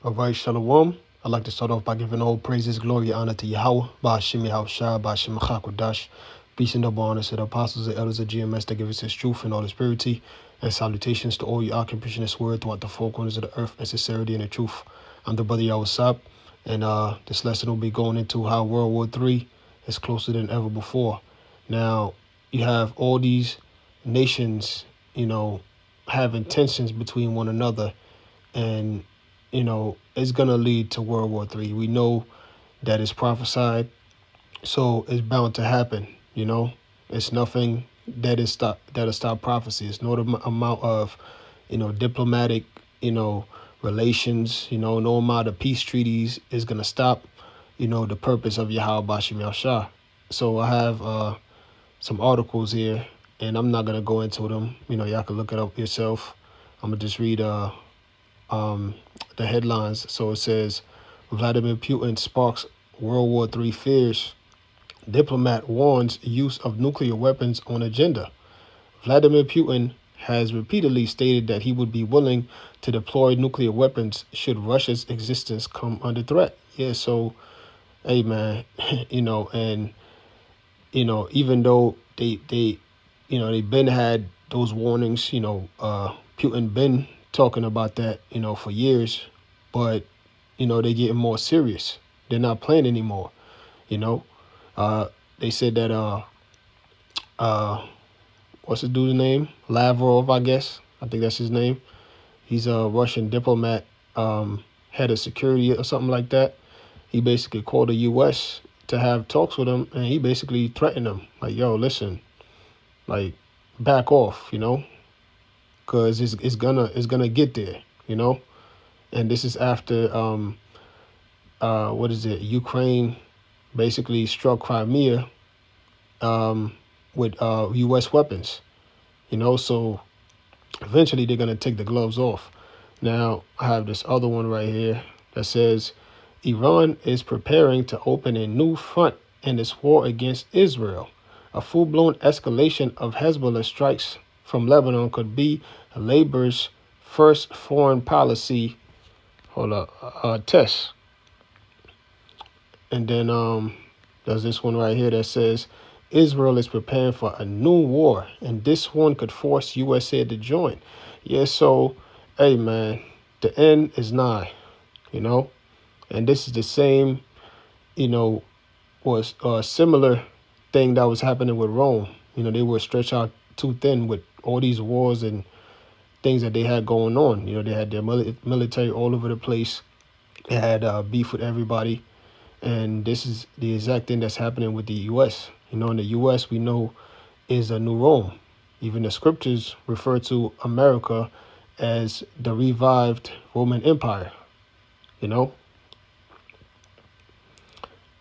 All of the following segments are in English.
All right, Shalom. I'd like to start off by giving all praises, glory, honor to Yahweh, Ba'ashim Yahushua, Ba'ashim Chakodash. Peace and double honors to the apostles and elders of GMS that give us his truth and all his purity, and salutations to all you occupation this word throughout the four corners of the earth in sincerity and the truth. I'm the brother Yahweh, and this lesson will be going into how World War III is closer than ever before. Now, you have all these nations, having tensions between one another, and it's gonna lead to World War III. We know that it's prophesied, so it's bound to happen. It's nothing that'll stop prophecy. It's no amount of diplomatic relations. No amount of peace treaties is gonna stop the purpose of Yahweh Bashim Yahshua. So I have some articles here, and I'm not gonna go into them. Y'all can look it up yourself. I'm gonna just read the headlines. So it says, Vladimir Putin sparks World War III fears. Diplomat warns use of nuclear weapons on agenda. Vladimir Putin has repeatedly stated that he would be willing to deploy nuclear weapons should Russia's existence come under threat. Yeah, so, hey, man, and, even though they've been had those warnings, Putin been talking about that, for years, but, they're getting more serious. They're not playing anymore, They said that, what's the dude's name? Lavrov, I guess. I think that's his name. He's a Russian diplomat, head of security or something like that. He basically called the U.S. to have talks with him, and he basically threatened them. Like, yo, listen, like, back off, because it's gonna get there, And this is after what is it? Ukraine basically struck Crimea with U.S. weapons, So eventually they're gonna take the gloves off. Now I have this other one right here that says Iran is preparing to open a new front in its war against Israel. A full-blown escalation of Hezbollah strikes from Lebanon could be Labor's first foreign policy test. And then there's this one right here that says Israel is preparing for a new war, and this one could force USA to join. Yeah, so, hey, man, the end is nigh, And this is the same, was a similar thing that was happening with Rome. They were stretched out too thin with all these wars and things that they had going on. They had their military all over the place. They had beef with everybody. And this is the exact thing that's happening with the U.S. In the U.S., we know is a new Rome. Even the scriptures refer to America as the revived Roman Empire,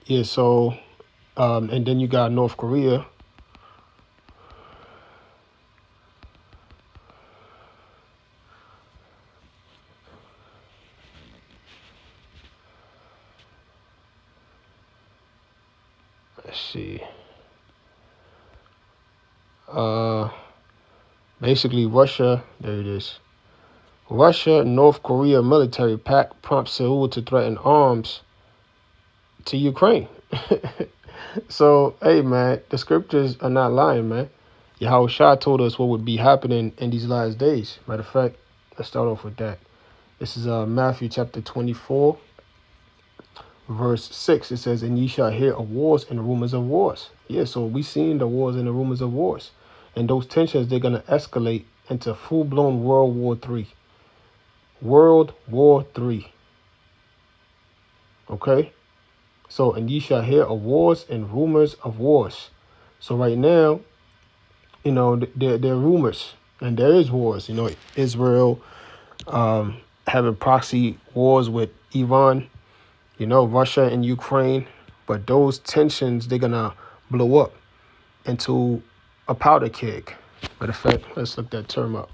Yeah, so, and then you got North Korea. Let's see. Basically Russia, there it is. Russia, North Korea military pact prompts Seoul to threaten arms to Ukraine. So, hey, man, the scriptures are not lying, man. Yahweh Shah told us what would be happening in these last days. Matter of fact, let's start off with that. This is Matthew chapter 24, verse 6. It says, and ye shall hear of wars and rumors of wars. Yeah, so we seen the wars and the rumors of wars. And those tensions, they're going to escalate into full-blown World War III. World War III. Okay? So, and ye shall hear of wars and rumors of wars. So right now, there are rumors, and there is wars. Israel having proxy wars with Iran, Russia and Ukraine. But those tensions, they're going to blow up into a powder keg. Matter of fact, let's look that term up.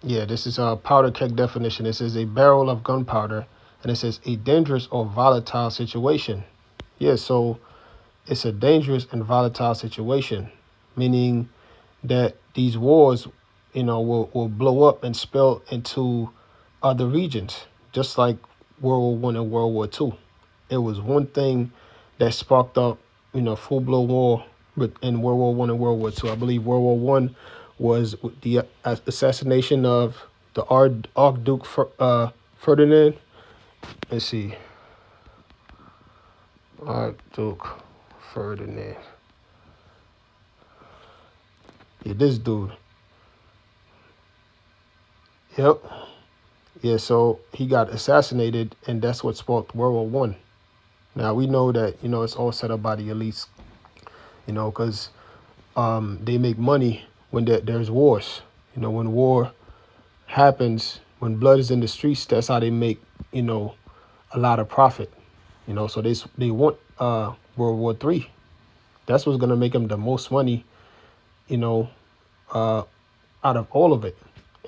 Yeah, this is a powder keg definition. It says a barrel of gunpowder, and it says a dangerous or volatile situation. Yeah, so it's a dangerous and volatile situation, meaning that these wars, will blow up and spill into other regions, just like World War One and World War Two. It was one thing that sparked up, full blown war in World War One and World War Two. I believe World War One was the assassination of the Archduke Ferdinand. Let's see, Archduke Ferdinand. Yeah, this dude. Yep. Yeah, so he got assassinated, and that's what sparked World War One. Now we know that it's all set up by the elites, because they make money when there's wars. When war happens, when blood is in the streets, that's how they make a lot of profit. So they want World War Three. That's what's gonna make them the most money, you know, uh, out of all of it.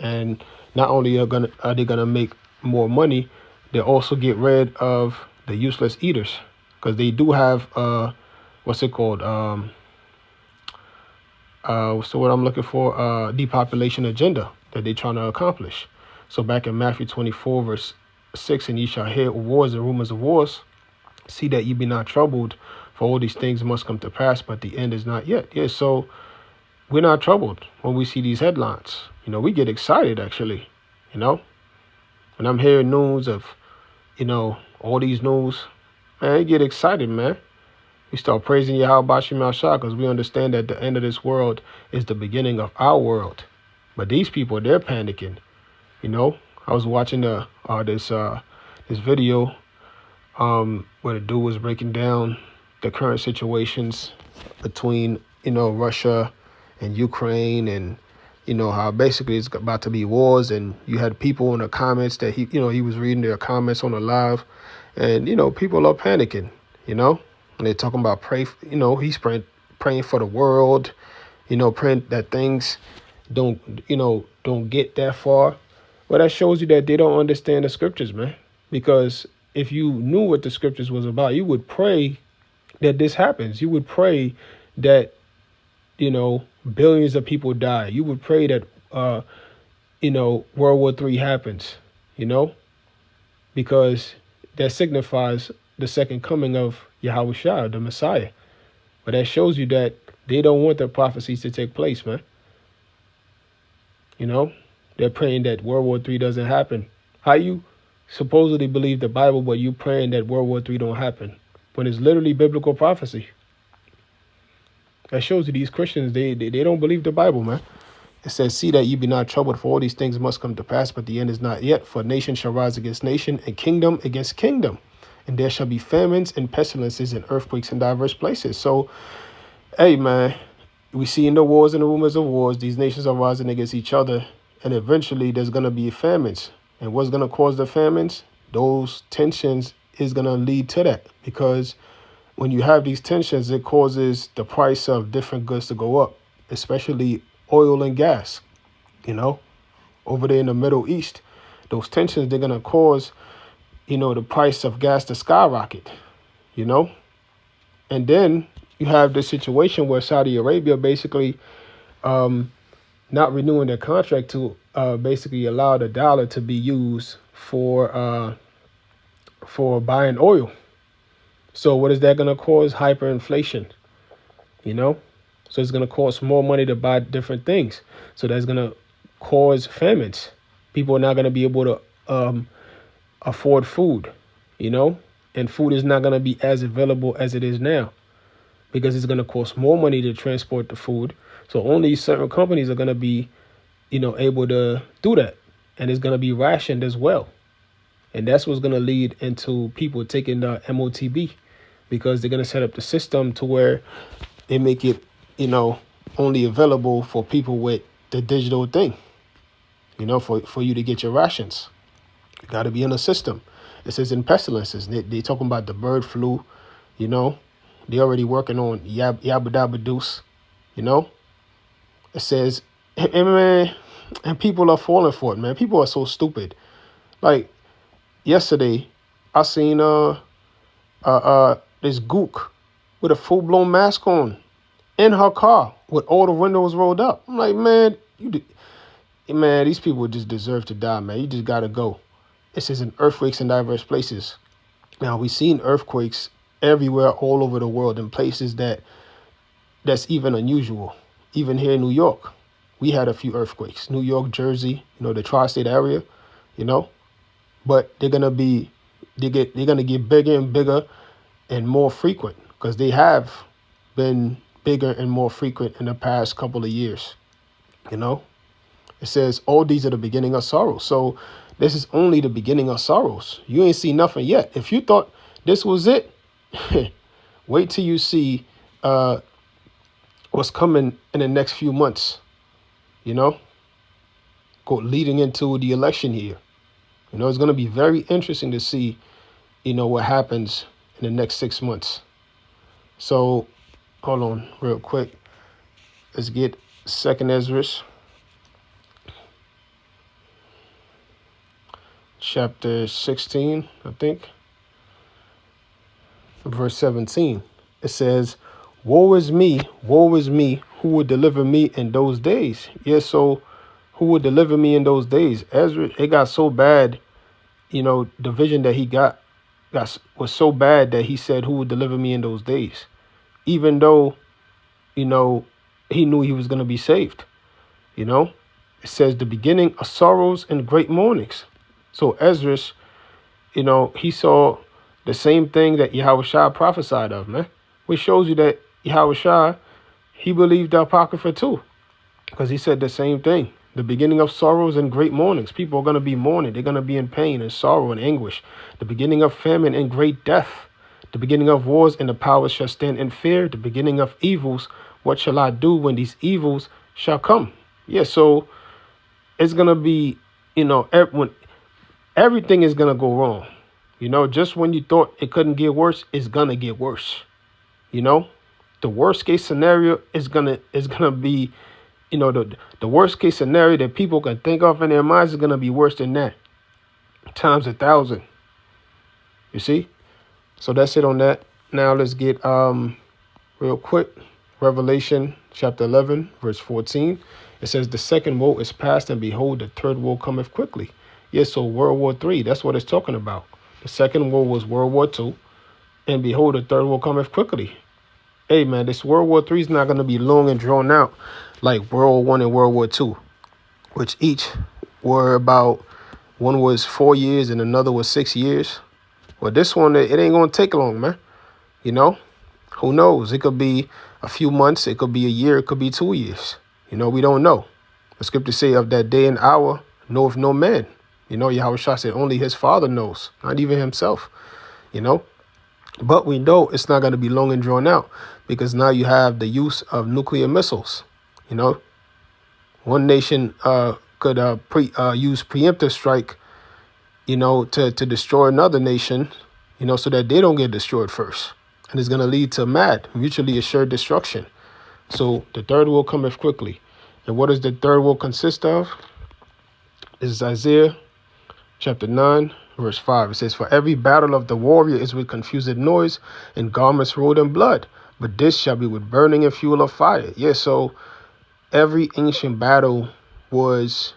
And not only are they gonna make more money, they also get rid of the useless eaters, because they do have what's it called? What's the word I'm looking for? Depopulation agenda that they're trying to accomplish. So back in Matthew 24 verse 6, and ye shall hear wars and rumors of wars. See that ye be not troubled, for all these things must come to pass, but the end is not yet. Yeah, so we're not troubled when we see these headlines. We get excited actually. When I'm hearing news of, all these news, man, I get excited, man. We start praising Yahweh Bashim Shah, because we understand that the end of this world is the beginning of our world. But these people, they're panicking. I was watching this video where the dude was breaking down the current situations between Russia and Ukraine, and how basically it's about to be wars. And you had people in the comments that he was reading their comments on the live, and people are panicking. And they're talking about he's praying for the world, praying that things don't get that far. Well, that shows you that they don't understand the scriptures, man. Because if you knew what the scriptures was about, you would pray that this happens. You would pray that, billions of people die. You would pray that, World War III happens, because that signifies the second coming of Yahweh Shah, the Messiah. But that shows you that they don't want the prophecies to take place, man. They're praying that World War III doesn't happen. How you supposedly believe the Bible, but you praying that World War III don't happen, when it's literally biblical prophecy? That shows you these Christians, they don't believe the Bible, man. It says, see that you be not troubled, for all these things must come to pass, but the end is not yet. For nation shall rise against nation, and kingdom against kingdom. And there shall be famines and pestilences and earthquakes in diverse places. So, hey, man, we see in the wars and the rumors of wars, these nations are rising against each other. And eventually there's going to be famines. And what's going to cause the famines? Those tensions is going to lead to that. Because when you have these tensions, it causes the price of different goods to go up, especially oil and gas. Over there in the Middle East, those tensions, they're going to cause, the price of gas to skyrocket, And then you have this situation where Saudi Arabia basically not renewing their contract to basically allow the dollar to be used for buying oil. So what is that going to cause? Hyperinflation, So it's going to cost more money to buy different things. So that's going to cause famines. People are not going to be able to afford food, and food is not going to be as available as it is now, because it's going to cost more money to transport the food. So only certain companies are going to be, able to do that. And it's going to be rationed as well. And that's what's going to lead into people taking the MOTB, because they're going to set up the system to where they make it, only available for people with the digital thing, for you to get your rations. You got to be in a system. It says in pestilences. They talking about the bird flu, They already working on Yabba Dabba Deuce, It says, and people are falling for it, man. People are so stupid. Like yesterday, I seen this Gook, with a full-blown mask on in her car with all the windows rolled up. I'm like, man, man, these people just deserve to die, man. You just got to go. It says in earthquakes in diverse places. Now, we've seen earthquakes everywhere all over the world in places that's even unusual. Even here in New York, we had a few earthquakes. New York, Jersey, the tri-state area, But they're gonna get bigger and bigger and more frequent because they have been bigger and more frequent in the past couple of years. It says all these are the beginning of sorrows. So this is only the beginning of sorrows. You ain't seen nothing yet. If you thought this was it, wait till you see what's coming in the next few months, leading into the election year. It's going to be very interesting to see, what happens in the next 6 months. So hold on real quick. Let's get 2nd Ezra, chapter 16, I think, verse 17. It says, woe is me, who would deliver me in those days? Yeah, so who would deliver me in those days? Ezra, it got so bad, the vision that he got was so bad that he said, who would deliver me in those days? Even though, he knew he was going to be saved. It says the beginning of sorrows and great mournings. So Ezra, he saw the same thing that Yahushua prophesied of, man. Which shows you that Yahushua, he believed the Apocrypha too. Because he said the same thing. The beginning of sorrows and great mournings. People are going to be mourning. They're going to be in pain and sorrow and anguish. The beginning of famine and great death. The beginning of wars and the powers shall stand in fear. The beginning of evils. What shall I do when these evils shall come? Yeah, so it's going to be, when everything is going to go wrong. Just when you thought it couldn't get worse, it's going to get worse. The worst case scenario is going to be, the worst case scenario that people can think of in their minds is going to be worse than that. Times 1,000. You see? So that's it on that. Now let's get real quick. Revelation chapter 11, verse 14. It says, the second woe is past, and behold, the third woe cometh quickly. Yes, so World War III, that's what it's talking about. The second woe was World War II, and behold, the third woe cometh quickly. Hey, man, this World War III is not going to be long and drawn out like World War I and World War II, which each were about, one was 4 years and another was 6 years. Well, this one, it ain't going to take long, man. Who knows? It could be a few months. It could be a year. It could be 2 years. We don't know. The scripture say of that day and hour knoweth no man. Yahushua said only his Father knows, not even himself, But we know it's not going to be long and drawn out because now you have the use of nuclear missiles. One nation could use preemptive strike, to destroy another nation, so that they don't get destroyed first. And it's going to lead to mutually assured destruction. So the third will cometh quickly. And what does the third will consist of? This is Isaiah chapter 9, verse 5. It says, for every battle of the warrior is with confused noise and garments rolled in blood. But this shall be with burning and fuel of fire. Yeah, so every ancient battle was,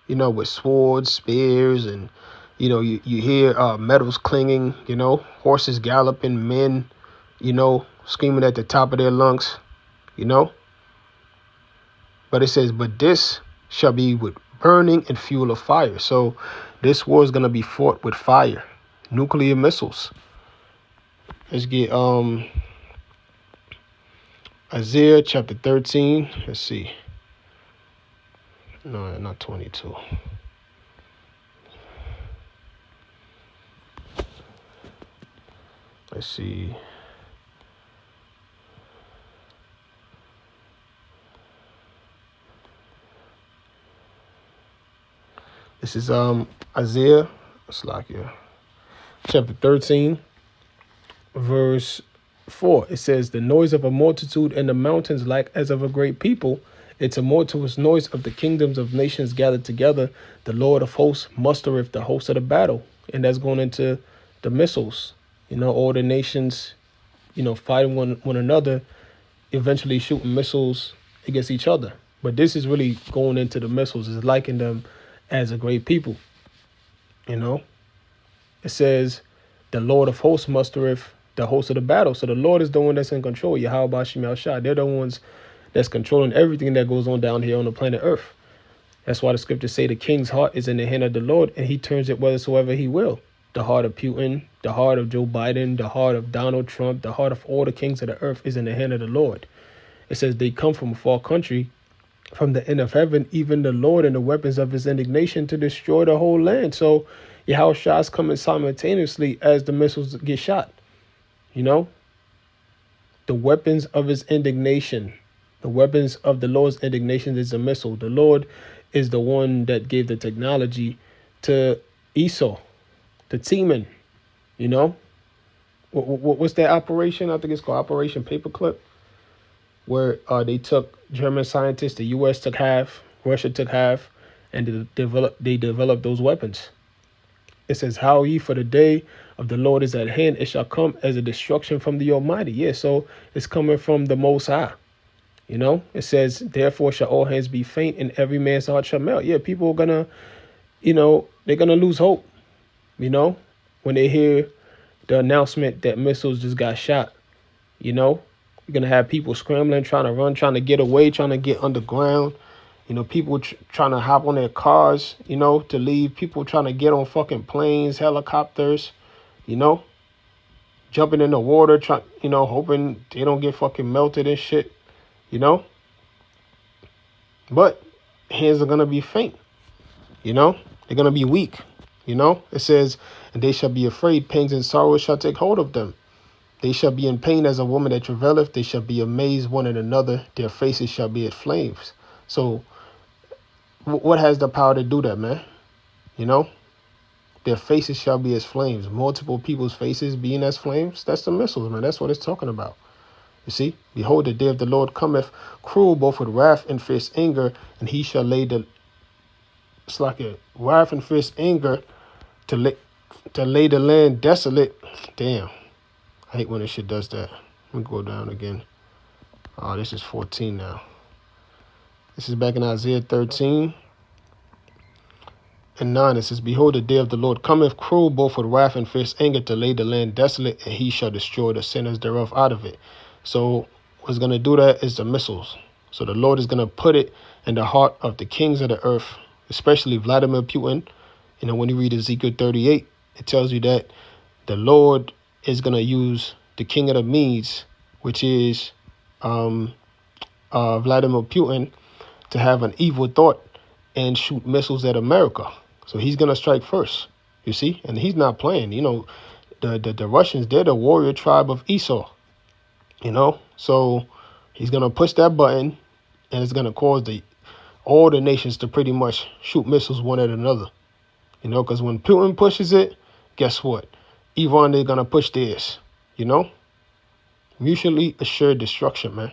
with swords, spears, and, you hear metals clinging, horses galloping, men, screaming at the top of their lungs, But it says, but this shall be with burning and fuel of fire. So this war is going to be fought with fire, nuclear missiles. Let's get Isaiah chapter 13. Let's see. No, not 22. Let's see. This is Isaiah, chapter 13, verse 4. It says, the noise of a multitude in the mountains like as of a great people. A tumultuous noise of the kingdoms of nations gathered together. The Lord of hosts mustereth the host of the battle. And that's going into the missiles. All the nations, fighting one another, eventually shooting missiles against each other. But this is really going into the missiles, is liking them as a great people. It says, the Lord of hosts mustereth the host of the battle. So the Lord is the one that's in control. Yahweh Bashim Shah. They're the ones that's controlling everything that goes on down here on the planet Earth. That's why the scriptures say the king's heart is in the hand of the Lord, and he turns it whithersoever he will. The heart of Putin, the heart of Joe Biden, the heart of Donald Trump, the heart of all the kings of the earth is in the hand of the Lord. It says they come from a far country, from the end of heaven, even the Lord and the weapons of his indignation to destroy the whole land. So Yahweh Shah is coming simultaneously as the missiles get shot. The weapons of his indignation, the weapons of the Lord's indignation is a missile. The Lord is the one that gave the technology to Esau, to Teman. What's that operation? I think it's called Operation Paperclip, where they took German scientists, the U.S. took half, Russia took half, and they developed those weapons. It says, how ye, for the day of the Lord is at hand, it shall come as a destruction from the Almighty. Yeah, so it's coming from the Most High. It says, therefore shall all hands be faint and every man's heart shall melt. Yeah, people are gonna, they're gonna lose hope, when they hear the announcement that missiles just got shot. You're gonna have people scrambling, trying to run, trying to get away, trying to get underground. People trying to hop on their cars, to leave. People trying to get on fucking planes, helicopters, jumping in the water, hoping they don't get fucking melted and shit, But hands are gonna be faint, they're gonna be weak, It says, and they shall be afraid, pains and sorrows shall take hold of them. They shall be in pain as a woman that travaileth. They shall be amazed one at another. Their faces shall be as flames. So what has the power to do that, man? Their faces shall be as flames. Multiple people's faces being as flames. That's the missiles, man. That's what it's talking about. You see, behold, the day of the Lord cometh, cruel both with wrath and fierce anger, and he shall lay it's like a wrath and fierce anger to lay the land desolate. Damn. I hate when this shit does that. Let me go down again. Oh, this is 14 now. This is back in Isaiah 13 and 9. It says, behold, the day of the Lord cometh, cruel both with wrath and fierce anger, to lay the land desolate, and he shall destroy the sinners thereof out of it. So what's going to do that is the missiles. So the Lord is going to put it in the heart of the kings of the earth, especially Vladimir Putin. When you read Ezekiel 38, it tells you that the Lord is going to use the king of the Medes, which is Vladimir Putin, to have an evil thought and shoot missiles at America. So he's going to strike first, you see? And he's not playing. The Russians, they're the warrior tribe of Esau, So he's going to push that button, and it's going to cause all the nations to pretty much shoot missiles one at another. Because when Putin pushes it, guess what? Iran, they're going to push theirs, Mutually assured destruction, man.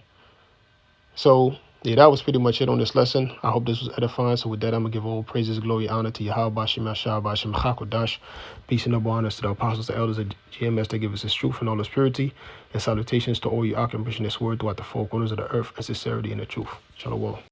So, yeah, that was pretty much it on this lesson. I hope this was edifying. So with that, I'm going to give all praises, glory, honor to Yahweh, Bashim Yashah, Bashim Chakodash. Peace and noble honors to the apostles, the elders of GMS that give us his truth and all his purity. And salutations to all you occupants in this word throughout the four corners of the earth and sincerity and the truth. Shalom.